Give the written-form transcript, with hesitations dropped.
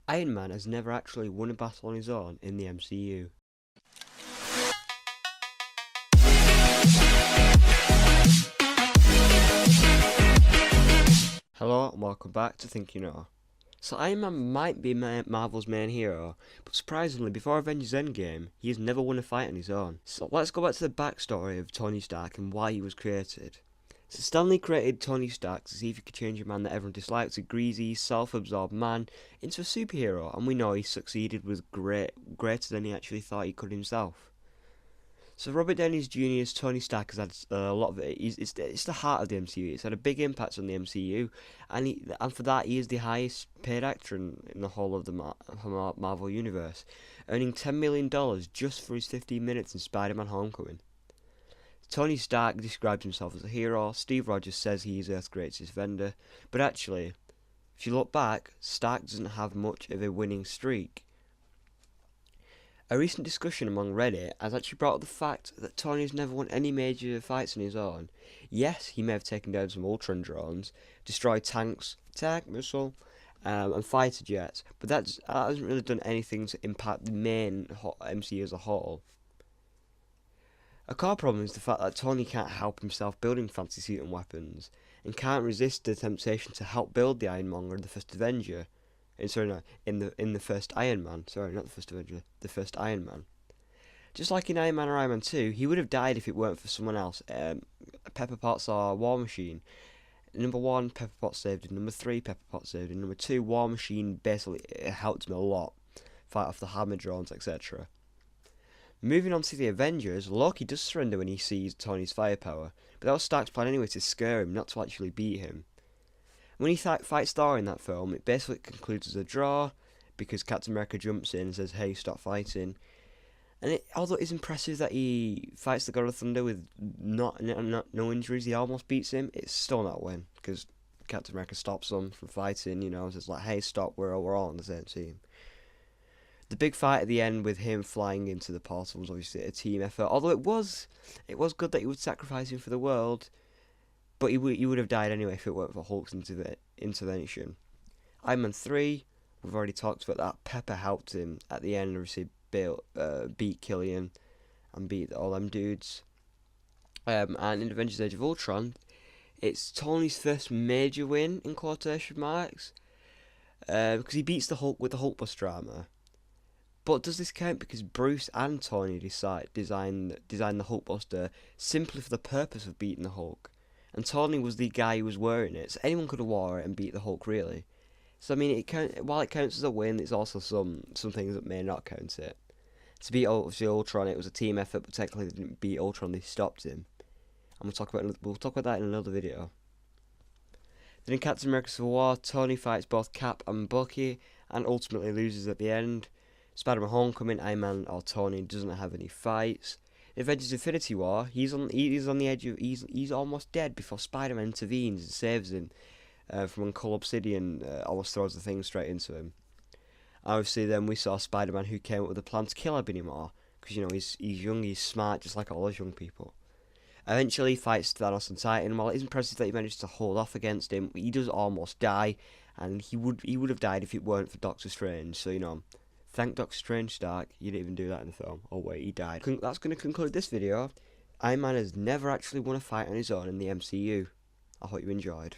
Iron Man has never actually won a battle on his own in the MCU. Hello and welcome back to ThinkYaKnow. So Iron Man might be Marvel's main hero, but surprisingly, before Avengers Endgame, he has never won a fight on his own. So let's go back to the backstory of Tony Stark and why he was created. So Stanley created Tony Stark to see if he could change a man that everyone dislikes, a greasy, self-absorbed man, into a superhero, and we know he succeeded with greater than he actually thought he could himself. So Robert Downey Jr.'s Tony Stark has had a lot of it. It's the heart of the MCU. It's had a big impact on the MCU, and for that he is the highest paid actor in the whole of the Marvel universe, earning $10 million just for his 15 minutes in Spider-Man: Homecoming. Tony Stark describes himself as a hero. Steve Rogers says he is Earth's greatest defender, but actually, if you look back, Stark doesn't have much of a winning streak. A recent discussion among Reddit has actually brought up the fact that Tony has never won any major fights on his own. Yes, he may have taken down some Ultron drones, destroyed tanks, attack missile, and fighter jets, but that hasn't really done anything to impact the main MCU as a whole. A core problem is the fact that Tony can't help himself building fancy suit and weapons, and can't resist the temptation to help build the Ironmonger in the first Avenger. In the first Iron Man. Sorry, not the first Avenger. The first Iron Man. Just like in Iron Man or Iron Man 2, he would have died if it weren't for someone else. Pepper Potts or War Machine. Number 1, Pepper Potts saved him. Number 3, Pepper Potts saved him. Number 2, War Machine basically helped him a lot. Fight off the hammer drones, etc. Moving on to the Avengers, Loki does surrender when he sees Tony's firepower, but that was Stark's plan anyway, to scare him, not to actually beat him. When he fights Thor in that film, it basically concludes as a draw, because Captain America jumps in and says, "Hey, stop fighting." And although it's impressive that he fights the God of Thunder with no injuries, he almost beats him, it's still not a win, because Captain America stops him from fighting, says like, "Hey, stop, we're all on the same team." The big fight at the end with him flying into the portal was obviously a team effort. Although it was good that he would sacrifice him for the world, but he would have died anyway if it weren't for Hulk's intervention. Iron Man 3, we've already talked about that. Pepper helped him at the end, obviously beat Killian and beat all them dudes. And in Avengers: Age of Ultron, it's Tony's first major win in quotation marks, because he beats the Hulk with the Hulkbuster armor. But does this count because Bruce and Tony designed the Hulkbuster simply for the purpose of beating the Hulk? And Tony was the guy who was wearing it, so anyone could have worn it and beat the Hulk, really. So I mean, while it counts as a win, there's also some things that may not count it. To beat obviously Ultron, it was a team effort, but technically they didn't beat Ultron; they stopped him. And we'll talk about that in another video. Then in Captain America: Civil War, Tony fights both Cap and Bucky, and ultimately loses at the end. Spider-Man: Homecoming, Iron Man or Tony doesn't have any fights. In Avengers: Infinity War, he's on the edge of he's almost dead before Spider-Man intervenes and saves him from when Cull Obsidian almost throws the thing straight into him. Obviously, then we saw Spider-Man, who came up with a plan to kill Ebony Maw, because he's young, he's smart, just like all those young people. Eventually, he fights Thanos and Titan. While it is impressive that he managed to hold off against him, he does almost die, and he would have died if it weren't for Doctor Strange. So thank Doctor Strange, Stark. You didn't even do that in the film. Oh wait, he died. That's going to conclude this video. Iron Man has never actually won a fight on his own in the MCU. I hope you enjoyed.